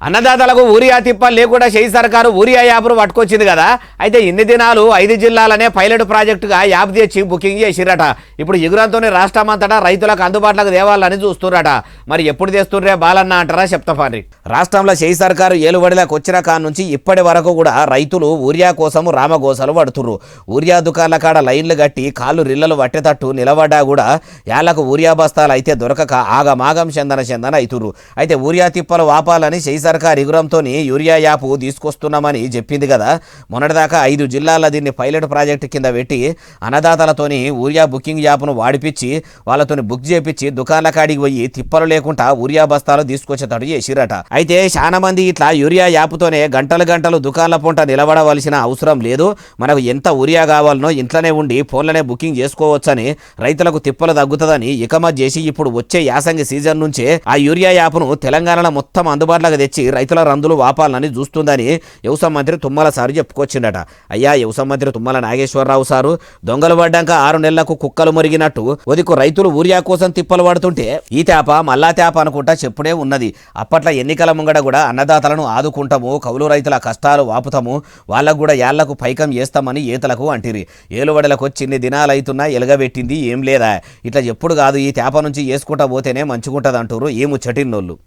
అన్నదాతలకు ఊరియా తిప్పలు లేకుండా చేయి సర్కారు ఊరియా యాప్ను పట్టుకొచ్చింది కదా. అయితే ఇన్ని దినాలు 5 జిల్లాలనే పైలట్ ప్రాజెక్టుగా యాప్ తెచ్చి బుకింగ్ చేసిరట. ఇప్పుడు ఎగురంతోనే రాష్ట్రమంతటా రైతులకు అందుబాటులోకి తేవాలని చూస్తురట. మరి ఎప్పుడు తెస్తుండ్రే బాలన్న అంటారా చెప్తాఫారి. రాష్ట్రంలో చేయి సర్కారు ఏలుబడిలోకి వచ్చిన కాడ నుంచి ఇప్పటి వరకు కూడా రైతులు ఊరియా కోసం రామగోసలు పడుతుర్రు. ఊరియా దుకాణాల కాడ లైన్లు కట్టి కాళ్ళు రిల్లలు పట్టేటట్టు నిలబడ్డా కూడా యాళ్లకు ఊరియా బస్తాలు అయితే దొరకక ఆగమాగం చందన అవుతుర్రు. అయితే ఊరియా తిప్పలు వాపాలని చేయి సర్కారు ఎగురంతోని యూరియా యాప్ తీసుకొస్తున్నామని చెప్పింది కదా. మొన్నటిదాకా 5 జిల్లాల దీన్ని పైలట్ ప్రాజెక్టు కింద పెట్టి అన్నదాతలతోని ఊరియా బుకింగ్ యాప్ను వాడిపించి వాళ్ళతోని బుక్ చేపించి దుకాణాల కాడికి పోయి తిప్పలు లేకుండా ఊరియా బస్తాలు తీసుకొచ్చేటట్టు చేసిరట. అయితే చాలా మంది ఇట్లా యూరియా యాప్తోనే గంటలు దుకాణాల పొంట నిలబడవలసిన అవసరం లేదు, మనకు ఎంత ఊరియా కావాలనో ఇంట్లోనే ఉండి ఫోన్లోనే బుకింగ్ చేసుకోవచ్చని రైతులకు తిప్పలు తగ్గుతుందని ఇకమత్ చేసి ఇప్పుడు వచ్చే యాసంగి సీజన్ నుంచే ఆ యూరియా యాప్ను తెలంగాణలో మొత్తం అందుబాటులోకి తెచ్చి రైతుల రందులు వాపాలని చూస్తుందని వ్యవసాయ మంత్రి తుమ్మల సారు చెప్పుకొచ్చిండట. అయ్యా వ్యవసాయ మంత్రి తుమ్మల నాగేశ్వరరావు సారు దొంగలు పడ్డాక 6 నెలలకు కుక్కలు మురిగినట్టు ఒదికు రైతులు ఊరియా కోసం తిప్పలు పడుతుంటే ఈ తేప మల్లా తేప అనుకుంటా చెప్పుడే ఉన్నది. అప్పట్లో ఎన్నికల ముంగడ కూడా అన్నదాతలను ఆదుకుంటాము, కౌలు రైతుల కష్టాలు వాపుతాము, వాళ్ళకు కూడా యాళ్లకు పైకం చేస్తామని ఏతలకు అంటిరి. ఏలుబడులకు చిన్ని దినాలైతున్నా ఎలగబెట్టింది ఏం లేదా. ఇట్లా ఎప్పుడు కాదు, ఈ తేప నుంచి వేసుకుంటా పోతేనే మంచిగుంటది అంటారు ఈ ముచ్చటిన్నోళ్ళు.